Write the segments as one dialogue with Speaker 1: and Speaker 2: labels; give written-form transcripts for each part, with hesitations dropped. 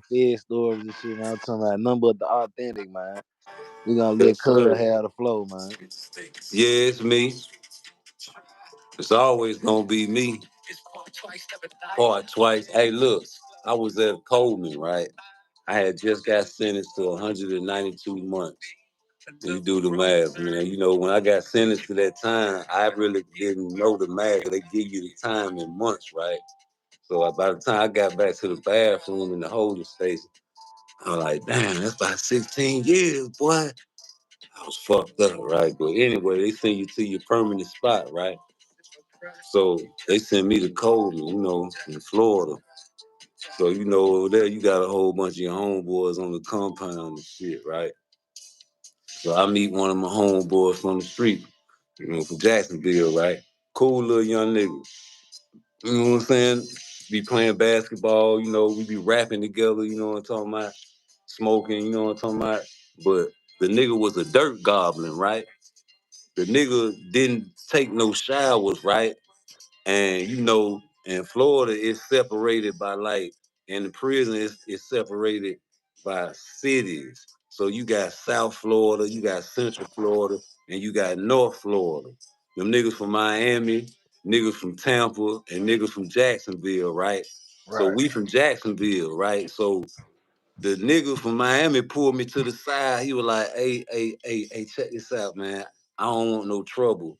Speaker 1: fed stories and shit, man. I'm talking about nothing but the authentic, man. We gonna let
Speaker 2: Yes,
Speaker 1: Cuz
Speaker 2: sir.
Speaker 1: have the flow, man.
Speaker 2: Yeah, it's me. It's always gonna be me. Part twice. Hey, look, I was at Coleman, right? I had just got sentenced to 192 months. You do the math, man. You know, when I got sentenced to that time, I really didn't know the math. They give you the time in months, right? So by the time I got back to the bathroom in the holding station, I was like, damn, that's about 16 years, boy. I was fucked up, right? But anyway, they send you to your permanent spot, right? So they sent me to Coleman, in Florida. So, over there, you got a whole bunch of your homeboys on the compound and shit, right? So I meet one of my homeboys from the street, from Jacksonville, right? Cool little young nigga. You know what I'm saying? Be playing basketball, we be rapping together, you know what I'm talking about? Smoking, you know what I'm talking about? But the nigga was a dirt goblin, right? The nigga didn't take no showers, right? And in Florida, it's separated by in the prison, it's separated by cities. So you got South Florida, you got Central Florida, and you got North Florida. Them niggas from Miami, niggas from Tampa, and niggas from Jacksonville, right? So
Speaker 1: Right.
Speaker 2: we from Jacksonville, right? So the nigga from Miami pulled me to the side. He was like, hey, check this out, man. I don't want no trouble.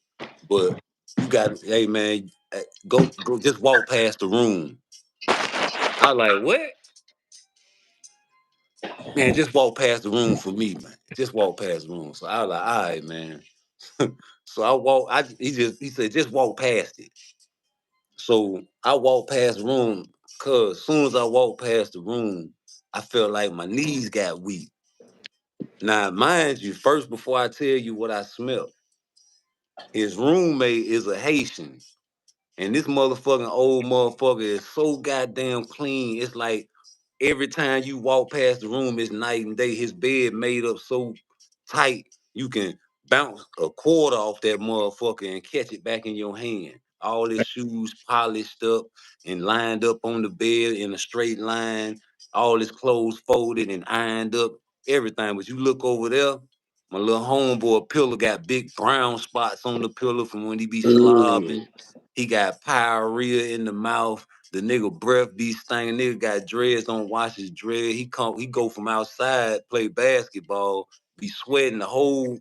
Speaker 2: But you got, hey man, go just walk past the room. I was like, what? Man, just walk past the room for me, man. Just walk past the room. So I was like, all right, man. So he said, just walk past it. So I walked past the room, cause as soon as I walked past the room, I felt like my knees got weak. Now, mind you, first before I tell you what I smelled, his roommate is a Haitian. And this motherfucking old motherfucker is so goddamn clean. It's like every time you walk past the room, it's night and day. His bed made up so tight, you can bounce a quarter off that motherfucker and catch it back in your hand. All his shoes polished up and lined up on the bed in a straight line. All his clothes folded and ironed up, everything. But you look over there, my little homeboy pillow got big brown spots on the pillow from when he be slobbing. He got pyorrhea in the mouth. The nigga breath be stinking. Nigga got dreads, don't wash his dread. He go from outside, play basketball, be sweating the whole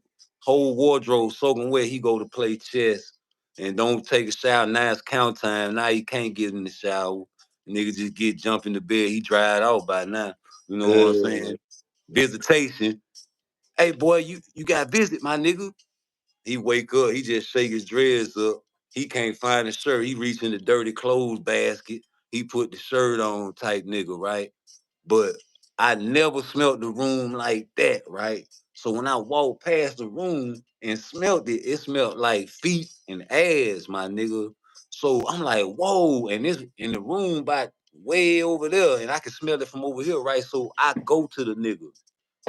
Speaker 2: wardrobe soaking wet. He go to play chess and don't take a shower. Now it's count time. Now he can't get in the shower. Nigga just jump in the bed. He dried out by now. You know what I'm saying? Visitation. Hey boy, you got visit, my nigga. He wake up, he just shake his dreads up. He can't find his shirt. He reach in the dirty clothes basket. He put the shirt on type nigga, right? But I never smelt the room like that, right? So when I walked past the room and smelt it, it smelled like feet and ass, my nigga. So I'm like, whoa, and this in the room by way over there, and I can smell it from over here, right? So I go to the nigga.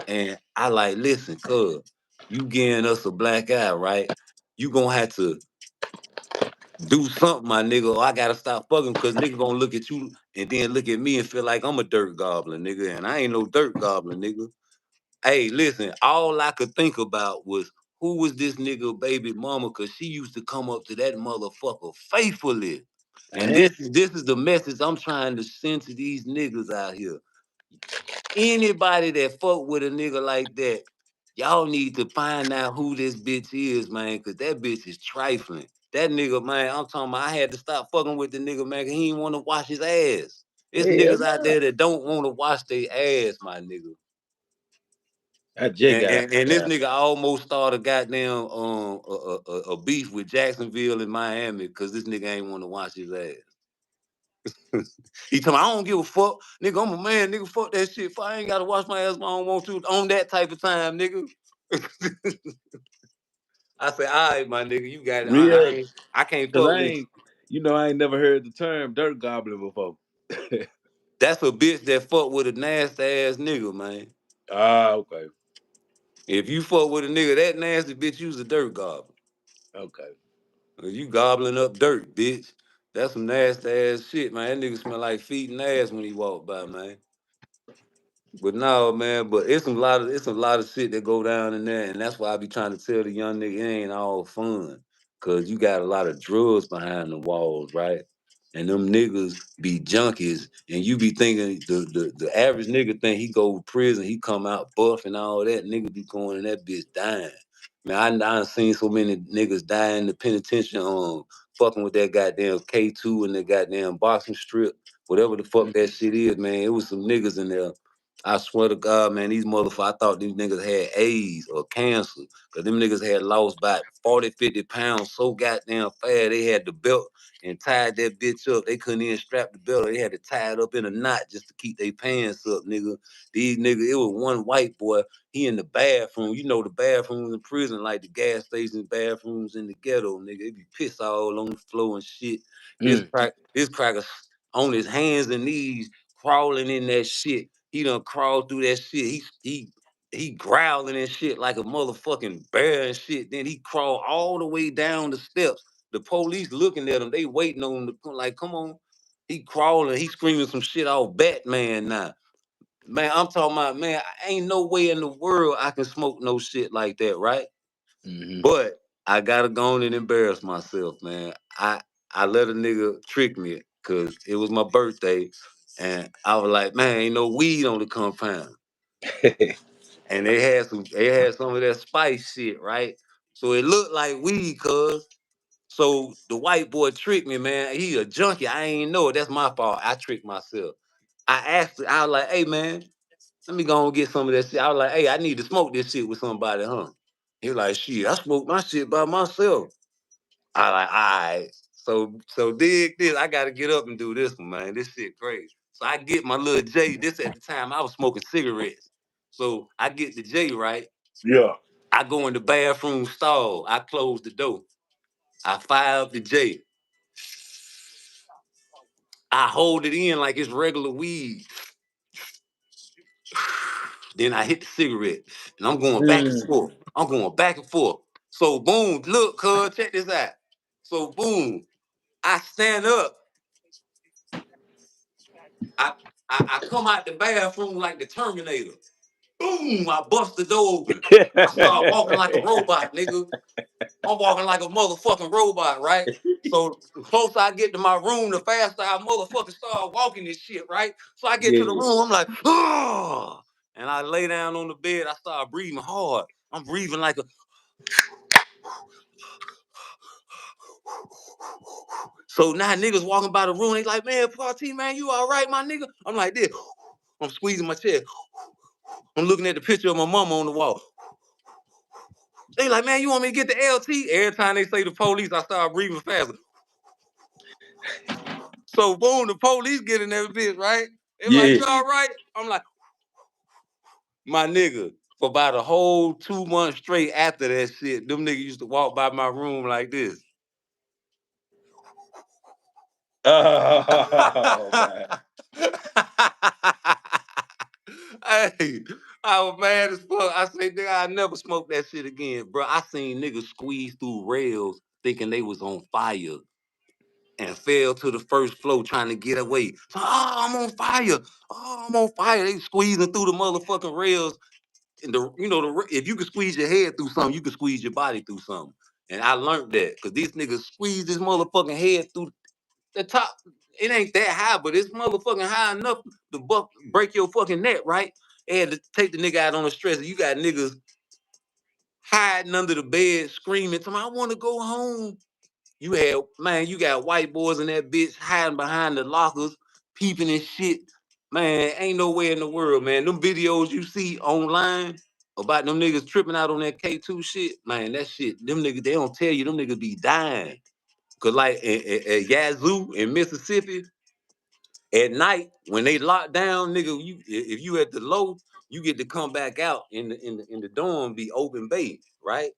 Speaker 2: And I like, listen, cuz, you getting us a black eye, right? You gonna have to do something, my nigga, or I gotta stop fucking because nigga gonna look at you and then look at me and feel like I'm a dirt goblin, nigga. And I ain't no dirt goblin, nigga. Hey, listen, all I could think about was who was this nigga baby mama? Cause she used to come up to that motherfucker faithfully. And
Speaker 1: And
Speaker 2: this is the message I'm trying to send to these niggas out here. Anybody that fuck with a nigga like that, y'all need to find out who this bitch is, man, cause that bitch is trifling. That nigga, man, I'm talking about I had to stop fucking with the nigga, man, cause he didn't want to wash his ass. There's
Speaker 1: hell
Speaker 2: niggas out
Speaker 1: no.
Speaker 2: there that don't want to wash their ass, my nigga.
Speaker 1: I just
Speaker 2: And,
Speaker 1: got out
Speaker 2: and, and this
Speaker 1: there.
Speaker 2: nigga almost started goddamn a beef with Jacksonville and Miami because this nigga ain't want to wash his ass. He told me, I don't give a fuck. Nigga, I'm a man. Nigga, fuck that shit. If I ain't got to wash my ass, if I don't want to. On that type of time, nigga. I said, all right, my nigga, you got it.
Speaker 1: Real,
Speaker 2: I can't
Speaker 1: cause
Speaker 2: fuck
Speaker 1: I
Speaker 2: with you.
Speaker 1: ain't, I ain't never heard the term dirt goblin before.
Speaker 2: That's a bitch that fuck with a nasty ass nigga, man.
Speaker 1: Ah, okay,
Speaker 2: If you fuck with a nigga that nasty, bitch, you's a dirt goblin.
Speaker 1: okay.
Speaker 2: You gobbling up dirt, bitch. That's some nasty ass shit, man. That nigga smell like feet and ass when he walk by, man. But no, man, but it's a lot of shit that go down in there, and that's why I be trying to tell the young nigga it ain't all fun. Cause you got a lot of drugs behind the walls, right? And them niggas be junkies, and you be thinking the average nigga think he go to prison, he come out buff and all that. Nigga be going in that bitch dying. Man, I done seen so many niggas die in the penitentiary fucking with that goddamn K2 and the goddamn boxing strip, whatever the fuck that shit is, man. It was some niggas in there. I swear to God, man, these motherfuckers, I thought these niggas had AIDS or cancer. Cause them niggas had lost about 40, 50 pounds so goddamn fast. They had the belt and tied that bitch up. They couldn't even strap the belt. They had to tie it up in a knot just to keep their pants up, nigga. These niggas, it was one white boy. He in the bathroom. You know the bathrooms in prison, like the gas station bathrooms in the ghetto, nigga. It be piss all on the floor and shit.
Speaker 1: Mm.
Speaker 2: This cracker on his hands and knees crawling in that shit. He done crawled through that shit. He growling and shit like a motherfucking bear and shit. Then he crawled all the way down the steps. The police looking at him. They waiting on him to come. Like, come on. He crawling. He screaming some shit off Batman now. Man, I'm talking about, man, ain't no way in the world I can smoke no shit like that, right?
Speaker 1: Mm-hmm.
Speaker 2: But I gotta go on and embarrass myself, man. I let a nigga trick me because it was my birthday, and I was like, man, ain't no weed on the compound, and they had some of that spice shit, right? So it looked like weed, cuz. So the white boy tricked me, man. He a junkie. I ain't know it. That's my fault. I tricked myself. I was like, hey man, let me go and get some of that shit. I was like, hey, I need to smoke this shit with somebody, huh? He was like, shit, I smoke my shit by myself. I like, all right. So dig this. I gotta get up and do this one, man. This shit crazy. So I get my little J. This at the time I was smoking cigarettes. So I get the J, right?
Speaker 1: Yeah.
Speaker 2: I go in the bathroom stall. I close the door. I fire up the J. I hold it in like it's regular weed. Then I hit the cigarette. And I'm going back and
Speaker 1: Mm.
Speaker 2: forth. I'm going back and forth. So boom, look, cuz, check this out. So boom, I stand up. I, I come out the bathroom like the Terminator. Boom, I bust the door open. I start walking like a robot, nigga. I'm walking like a motherfucking robot, right? So the closer I get to my room, the faster I motherfucking start walking this shit, right? So I get to the
Speaker 1: Yeah.
Speaker 2: room, I'm like, oh, and I lay down on the bed. I start breathing hard. I'm breathing like a. So now niggas walking by the room, they like, man, Party, man, you all right, my nigga? I'm like this. I'm squeezing my chest. I'm looking at the picture of my mama on the wall. They like, man, you want me to get the LT? Every time they say the police, I start breathing faster. So boom, the police get in that bitch, right? They like,
Speaker 1: Yeah.
Speaker 2: you all right? I'm like, my nigga. For about a whole 2 months straight after that shit, them niggas used to walk by my room like this.
Speaker 1: Oh man.
Speaker 2: Hey, I was mad as fuck. I said, nigga, I never smoke that shit again, bro. I seen niggas squeeze through rails thinking they was on fire and fell to the first floor trying to get away. So, oh, I'm on fire. Oh, I'm on fire. They squeezing through the motherfucking rails. And if you can squeeze your head through something, you can squeeze your body through something. And I learned that because these niggas squeeze this motherfucking head through the top. It ain't that high, but it's motherfucking high enough to break your fucking neck, right? They had to take the nigga out on the stretcher. You got niggas hiding under the bed, screaming, to me, I want to go home. You got white boys in that bitch hiding behind the lockers, peeping and shit. Man, ain't nowhere in the world, man. Them videos you see online about them niggas tripping out on that K2 shit, man, that shit, them niggas, they don't tell you, them niggas be dying. Cause like at Yazoo in Mississippi, at night when they lock down, nigga, if you at the low, you get to come back out in the dorm, be open bay, right?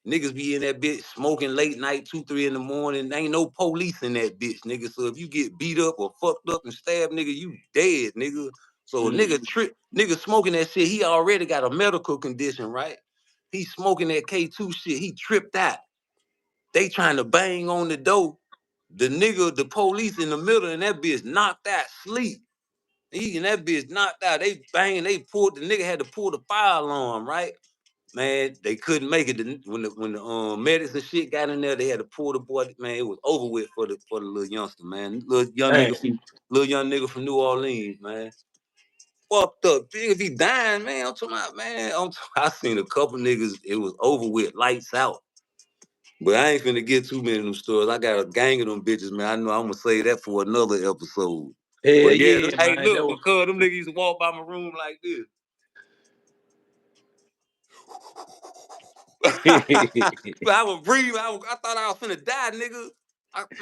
Speaker 2: Niggas be in that bitch smoking late night, 2, 3 in the morning. There ain't no police in that bitch, nigga. So if you get beat up or fucked up and stabbed, nigga, you dead, nigga. So
Speaker 1: Mm.
Speaker 2: nigga smoking that shit, he already got a medical condition, right? He smoking that K2 shit, he tripped out. They trying to bang on the door. The police in the middle and that bitch knocked out sleep. He and that bitch knocked out. They banged. They pulled. The nigga had to pull the fire alarm. Right, man. They couldn't make it. When the medics and shit got in there, they had to pull the boy. Man, it was over with for the little youngster, man.
Speaker 1: Man,
Speaker 2: Little young nigga from New Orleans, man. Fucked up. Big if he dying, man. I'm talking about, man. I seen a couple niggas. It was over with, lights out. But I ain't finna get too many of them stories. I got a gang of them bitches, man. I know I'm gonna say that for another episode.
Speaker 1: hell
Speaker 2: But yeah,
Speaker 1: yeah,
Speaker 2: hey,
Speaker 1: man. That
Speaker 2: look,
Speaker 1: was
Speaker 2: because them niggas used to walk by my room like this. But I was breathing. I thought I was finna die, nigga.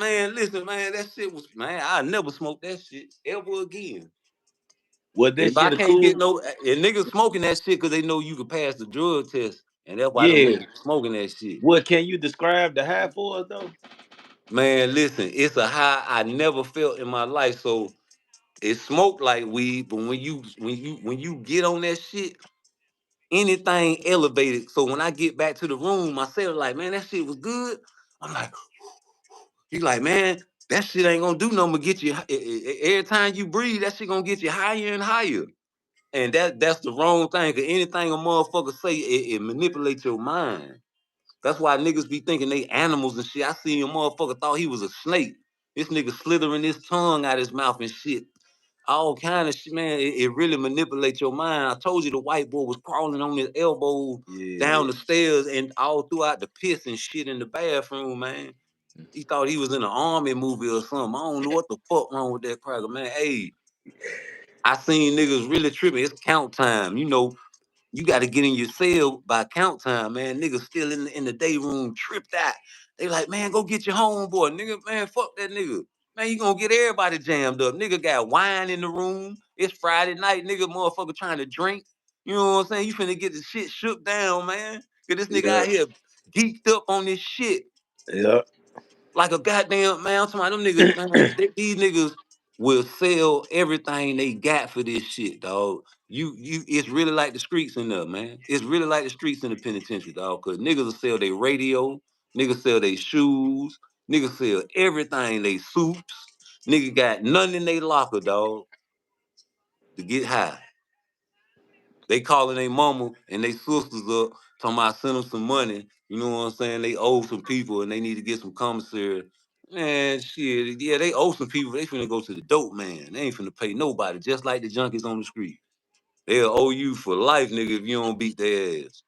Speaker 2: Man, listen, man, that shit was, man, I never smoked that shit ever again.
Speaker 1: was that
Speaker 2: If I
Speaker 1: shit a
Speaker 2: can't get
Speaker 1: cool?
Speaker 2: no, and niggas smoking that shit because they know you can pass the drug test, and that's why them
Speaker 1: Yeah.
Speaker 2: niggas smoking that shit.
Speaker 1: What can you describe the high for us though?
Speaker 2: Man, listen, it's a high I never felt in my life. So it smoked like weed, but when you get on that shit, anything elevated. So when I get back to the room, myself like, man, that shit was good. I'm like, he like, man, that shit ain't gonna do nothing but get you. Every time you breathe, that shit gonna get you higher and higher. And that's the wrong thing. Cause anything a motherfucker say, it manipulates your mind. That's why niggas be thinking they animals and shit. I seen a motherfucker thought he was a snake. This nigga slithering his tongue out his mouth and shit. All kind of shit, man. It really manipulates your mind. I told you the white boy was crawling on his elbow
Speaker 1: Yeah.
Speaker 2: down the stairs and all throughout the piss and shit in the bathroom, man. He thought he was in an army movie or something. I don't know what the fuck wrong with that cracker, man. Hey, I seen niggas really tripping. It's count time. You got to get in your cell by count time, man. Niggas still in the day room tripped out. They like, man, go get your homeboy, nigga. Man, fuck that nigga. Man, you gonna get everybody jammed up. Nigga got wine in the room. It's Friday night, nigga, motherfucker trying to drink. You know what I'm saying? You finna get the shit shook down, man. Cause this nigga
Speaker 1: Yeah.
Speaker 2: out here geeked up on this shit
Speaker 1: Yeah.
Speaker 2: like a goddamn, man. I'm talking about them niggas, man. These niggas will sell everything they got for this shit, dog. It's really like the streets in there, man. It's really like the streets in the penitentiary, dog. Cause niggas will sell their radio, niggas sell their shoes, niggas sell everything, they suits. Nigga got nothing in their locker, dog, to get high. They calling their mama and they sisters up, talking about send them some money. You know what I'm saying? They owe some people and they need to get some commissary. Man, shit, yeah, they owe some people. They finna go to the dope man. They ain't finna pay nobody, just like the junkies on the street. They'll owe you for life, nigga, if you don't beat their ass.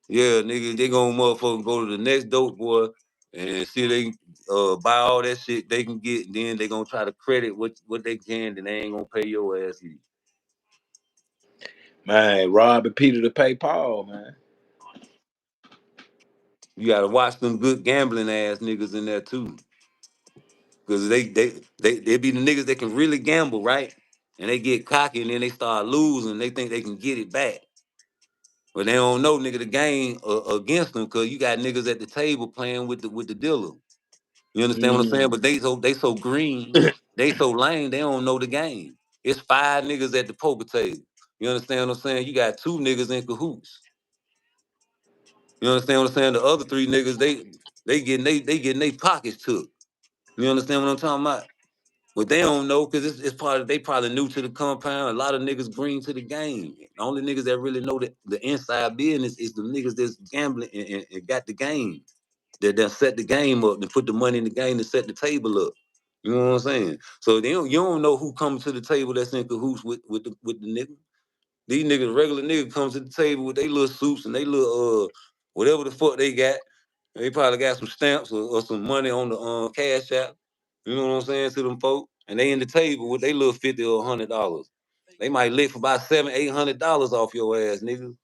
Speaker 2: Yeah, nigga, they gonna motherfucker go to the next dope boy and see if they can buy all that shit they can get, and then they gonna try to credit what they can, then they ain't gonna pay your ass either.
Speaker 1: Man, robbing Peter to pay Paul, man.
Speaker 2: You gotta watch them good gambling ass niggas in there too. Cause they be the niggas that can really gamble, right? And they get cocky and then they start losing. They think they can get it back. But they don't know, nigga, the game against them, cause you got niggas at the table playing with the dealer. You understand what I'm saying?
Speaker 1: Mm.
Speaker 2: But they so green, they so lame, they don't know the game. It's 5 niggas at the poker table. You understand what I'm saying? You got 2 niggas in cahoots. You understand what I'm saying? The other 3 niggas, they getting they pockets took. You understand what I'm talking about? But they don't know because it's part of they probably new to the compound. A lot of niggas green to the game. The only niggas that really know the inside business is the niggas that's gambling and got the game. That set the game up and put the money in the game to set the table up. You know what I'm saying? So you don't know who comes to the table that's in cahoots with the nigga. These niggas, regular niggas, comes to the table with their little suits and they little whatever the fuck they got. They probably got some stamps or some money on the cash app. You know what I'm saying to them folk, and they in the table with they little $50 or $100. They might lick for about $700-800 off your ass, nigga.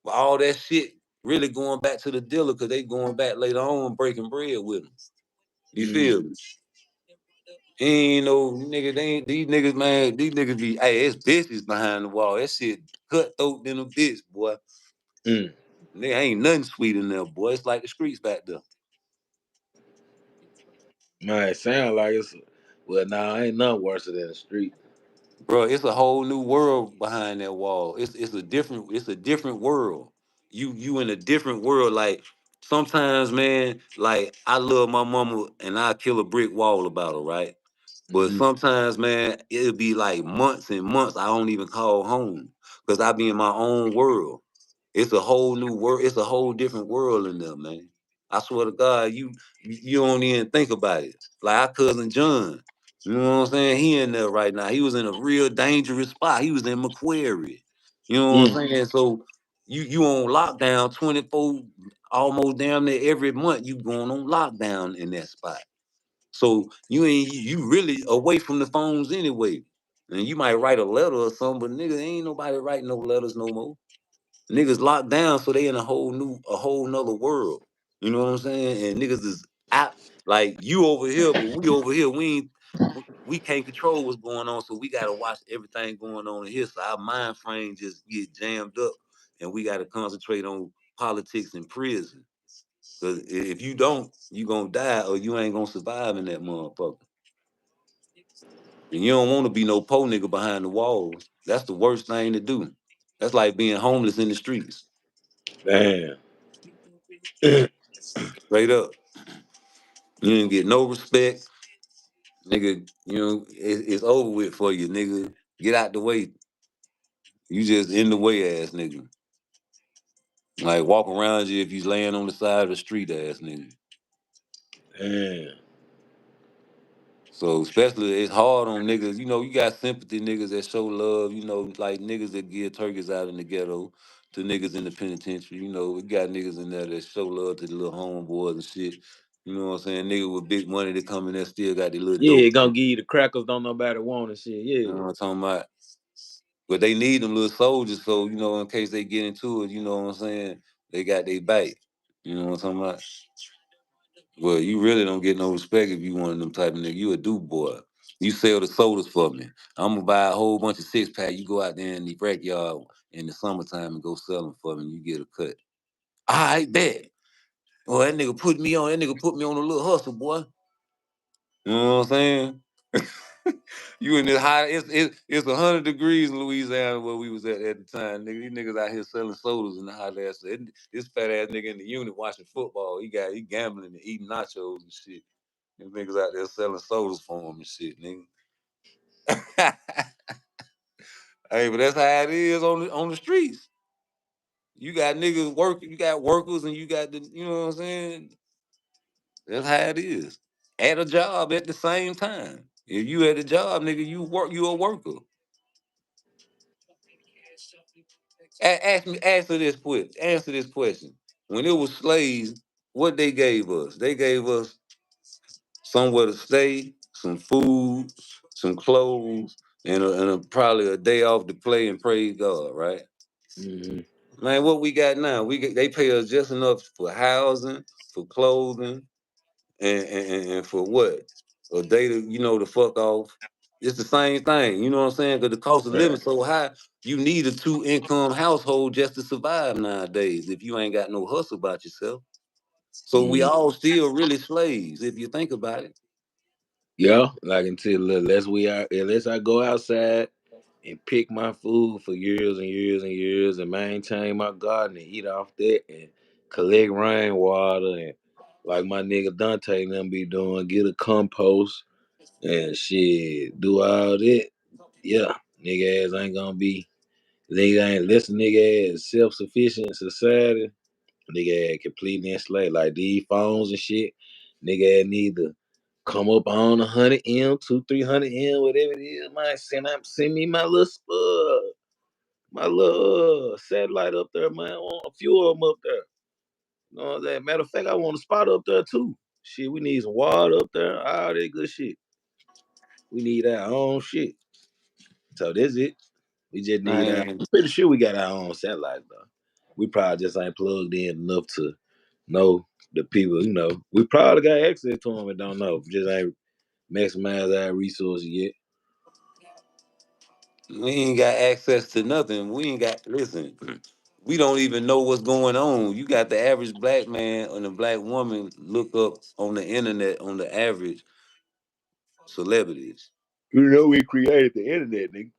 Speaker 2: But all that shit really going back to the dealer because they going back later on breaking bread with them. You feel
Speaker 1: Mm.
Speaker 2: me? Ain't no nigga, they ain't these niggas, man. These niggas be, hey, it's bitches behind the wall. That shit cutthroat than a bitch, boy.
Speaker 1: Mm.
Speaker 2: There ain't nothing sweet in there, boy. It's like the streets back there.
Speaker 1: Man, it sound like it's well, nah, ain't nothing worse than the street.
Speaker 2: Bro, it's a whole new world behind that wall. It's a different world. You in a different world. Like sometimes, man, like I love my mama and I kill a brick wall about her, right? But
Speaker 1: Mm-hmm.
Speaker 2: sometimes, man, it'll be like months and months I don't even call home because I be in my own world. It's a whole new world. It's a whole different world in there, man. I swear to God, you don't even think about it. Like our cousin John, you know what I'm saying? He in there right now. He was in a real dangerous spot. He was in Macquarie. You know what
Speaker 1: Mm.
Speaker 2: I'm saying? So you on lockdown 24, almost damn near every month. You going on lockdown in that spot. So you really away from the phones anyway. And you might write a letter or something, but nigga, ain't nobody writing no letters no more. Niggas locked down, so they in a whole nother world. You know what I'm saying? And niggas is out like you over here, but we over here. We can't control what's going on, so we gotta watch everything going on in here. So our mind frame just get jammed up, and we gotta concentrate on politics and prison. Cause if you don't, you gonna die or you ain't gonna survive in that motherfucker. And you don't want to be no po nigga behind the walls. That's the worst thing to do. That's like being homeless in the streets.
Speaker 1: Damn.
Speaker 2: Straight up. You didn't get no respect. Nigga, you know, it's over with for you, nigga. Get out the way. You just in the way ass nigga. Like walk around you if you laying on the side of the street ass nigga.
Speaker 1: Damn.
Speaker 2: So especially it's hard on niggas. You know, you got sympathy niggas that show love. You know, like niggas that give turkeys out in the ghetto to niggas in the penitentiary. You know, we got niggas in there that show love to the little homeboys and shit. You know what I'm saying? Nigga with big money that come in there still got the little
Speaker 1: Yeah,
Speaker 2: dope.
Speaker 1: gonna give you the crackers. Don't nobody want and shit.
Speaker 2: You know
Speaker 1: Yeah.
Speaker 2: what I'm talking about? But they need them little soldiers, so you know, in case they get into it, you know what I'm saying? They got their back. You know what I'm talking about? Well, you really don't get no respect if you one of them type of nigga. You a do boy. You sell the sodas for me. I'm gonna buy a whole bunch of 6 pack. You go out there in the backyard in the summertime and go sell them for me. And you get a cut. I bet. Well, that nigga put me on. That nigga put me on a little hustle, boy. You know what I'm saying? You in this high, it's 100 degrees in Louisiana where we was at the time. Nigga, these niggas out here selling sodas in the hot ass. This fat ass nigga in the unit watching football. He gambling and eating nachos and shit. Them niggas out there selling sodas for him and shit, nigga. Hey, but that's how it is on the streets. You got niggas working, you got workers, and you got the, you know what I'm saying? That's how it is. At a job at the same time. If you at a job, nigga, you a worker. Answer this question. When it was slaves, what they gave us? They gave us somewhere to stay, some food, some clothes, probably a day off to play and praise God, right?
Speaker 1: Mm-hmm.
Speaker 2: Man, what we got now? They pay us just enough for housing, for clothing, and for what? A day to to fuck off. It's the same thing, you know what I'm saying? Because the cost of living
Speaker 1: Right.
Speaker 2: so high, you need a 2 income household just to survive nowadays. If you ain't got no hustle about yourself, so we
Speaker 1: Mm.
Speaker 2: all still really slaves if you think about it.
Speaker 1: Yeah, like until unless I go outside and pick my food for years and years and years and maintain my garden and eat off that and collect rainwater and like my nigga Dante and them be doing, get a compost and shit, do all that. Yeah, nigga ass ain't gonna be nigga ain't less nigga ass self sufficient society. Nigga ass completely enslaved. Like these phones and shit, nigga ass need to come up on 100 M, 300 M, whatever it is, man. Send me my little satellite up there, man. I want a few of them up there. You know what I'm saying? Matter of fact, I want a spot up there too. Shit, we need some water up there, all that good shit. We need our own shit. So that's it. We just need our.
Speaker 2: Man,
Speaker 1: I'm pretty sure we got our own satellites though. We probably just ain't plugged in enough to know the people. You know, we probably got access to them and don't know. Just ain't maximize our resources yet.
Speaker 2: we ain't got access to nothing. We ain't got listen. We don't even know what's going on. You got the average black man and the black woman look up on the internet on the average celebrities.
Speaker 1: You know, we created the internet, nigga.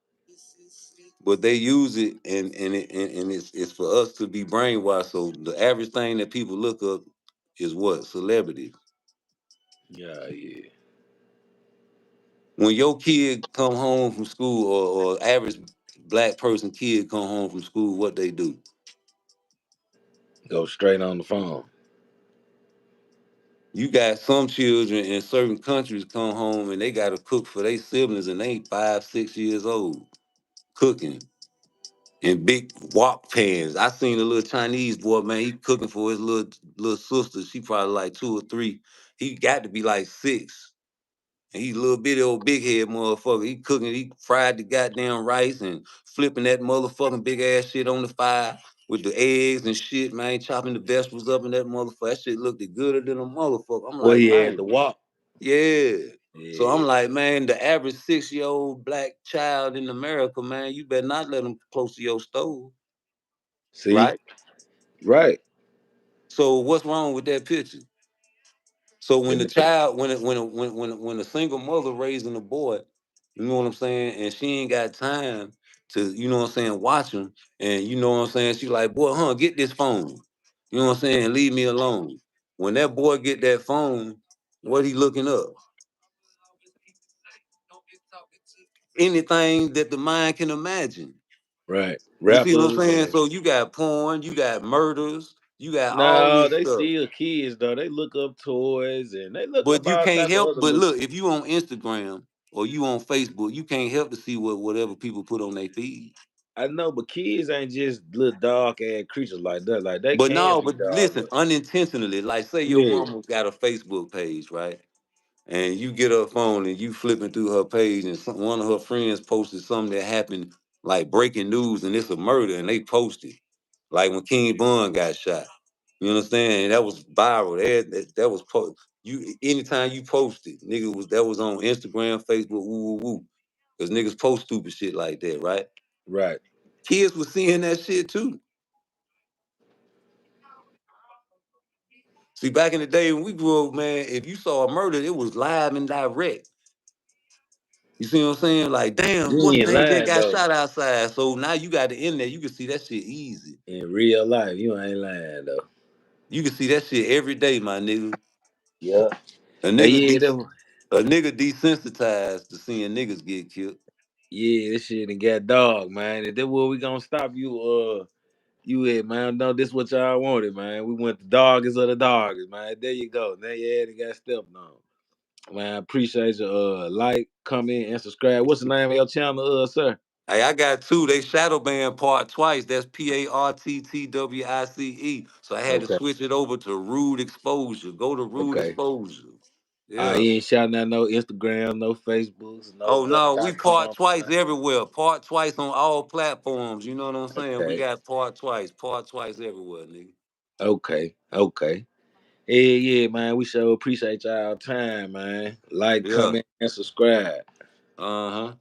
Speaker 2: But they use it and it's for us to be brainwashed. So the average thing that people look up is what? Celebrities.
Speaker 1: Yeah, yeah.
Speaker 2: When your kid come home from school, or average black person kid come home from school, what they do?
Speaker 1: Go straight on the phone.
Speaker 2: You got some children in certain countries come home and they got to cook for their siblings, and they ain't 5, 6 years old cooking in big wok pans. I seen a little Chinese boy, man. He cooking for his little sister. She probably like 2 or 3. He got to be like 6. And he little bitty old big head motherfucker. He cooking, he fried the goddamn rice and flipping that motherfucking big ass shit on the fire with the eggs and shit, man. Chopping the vegetables up in that motherfucker. That shit looked gooder than a motherfucker. I'm
Speaker 1: Well,
Speaker 2: like,
Speaker 1: he had
Speaker 2: man,
Speaker 1: the walk.
Speaker 2: yeah. So I'm
Speaker 1: Yeah.
Speaker 2: like, man, the average 6-year-old black child in America, man, you better not let them close to your stove,
Speaker 1: See,
Speaker 2: right?
Speaker 1: right.
Speaker 2: So what's wrong with that picture? So when
Speaker 1: And
Speaker 2: the child, when a single mother raising a boy, you know what I'm saying, and she ain't got time to, you know what I'm saying, watch him, and you know what I'm saying, she like, boy, get this phone, you know what I'm saying, and leave me alone. When that boy get that phone, what he looking up? Anything that the mind can imagine.
Speaker 1: right,
Speaker 2: You see what I'm
Speaker 1: rappers
Speaker 2: saying?
Speaker 1: and
Speaker 2: So you got porn, you got murders, you got all
Speaker 1: no,
Speaker 2: this
Speaker 1: they
Speaker 2: stuff.
Speaker 1: still kids though. They look up toys and they look
Speaker 2: But
Speaker 1: up
Speaker 2: you
Speaker 1: all
Speaker 2: can't
Speaker 1: type of
Speaker 2: help
Speaker 1: other
Speaker 2: but
Speaker 1: little.
Speaker 2: look, if you on Instagram or you on Facebook, you can't help to see whatever people put on their feed.
Speaker 1: I know, but kids ain't just little dog ass creatures like that. Like they
Speaker 2: But
Speaker 1: can
Speaker 2: no,
Speaker 1: be
Speaker 2: but
Speaker 1: dog.
Speaker 2: listen, unintentionally, like say your
Speaker 1: Yeah,
Speaker 2: mama got a Facebook page, right? And you get her phone and you flipping through her page, and one of her friends posted something that happened, like breaking news, and it's a murder, and they posted, like when King Bun got shot. You understand? And that was viral. That was you. Anytime you posted, nigga, that was on Instagram, Facebook, woo woo woo, because niggas post stupid shit like that, right?
Speaker 1: right.
Speaker 2: Kids was seeing that shit too. See, back in the day when we grew up, man, if you saw a murder, it was live and direct. You see what I'm saying? Like, damn,
Speaker 1: You
Speaker 2: what's
Speaker 1: ain't
Speaker 2: name just
Speaker 1: lying
Speaker 2: got
Speaker 1: though.
Speaker 2: shot outside. So now you got the internet. You can see that shit easy.
Speaker 1: In real life, you ain't lying though.
Speaker 2: You can see that shit every day, my nigga.
Speaker 1: Yeah.
Speaker 2: A
Speaker 1: Hey,
Speaker 2: nigga,
Speaker 1: yeah, them,
Speaker 2: a nigga desensitized to seeing niggas get killed.
Speaker 1: yeah, this shit and got dog, man. And then where we gonna stop you? You at man? No, this what y'all wanted, man. We went the doggest of the doggest, man. There you go. Now you had got stepped on. Man, I appreciate you. Like, comment, and subscribe. What's the name of your channel, sir?
Speaker 2: Hey, I got two. They shadow banned part twice. That's PARTTWICE. So I had to
Speaker 1: Okay,
Speaker 2: switch it over to rude exposure. Go to rude
Speaker 1: okay.
Speaker 2: exposure. Yeah.
Speaker 1: You ain't shouting out no Instagram, no Facebooks, no
Speaker 2: Oh no, we part
Speaker 1: duck.com.
Speaker 2: twice everywhere. Part twice on all platforms. You know what I'm saying? We
Speaker 1: Okay,
Speaker 2: got part twice everywhere, nigga.
Speaker 1: okay, okay. Yeah, yeah, man. We sure appreciate y'all time, man. Like,
Speaker 2: Yeah.
Speaker 1: comment, and subscribe.
Speaker 2: Uh-huh.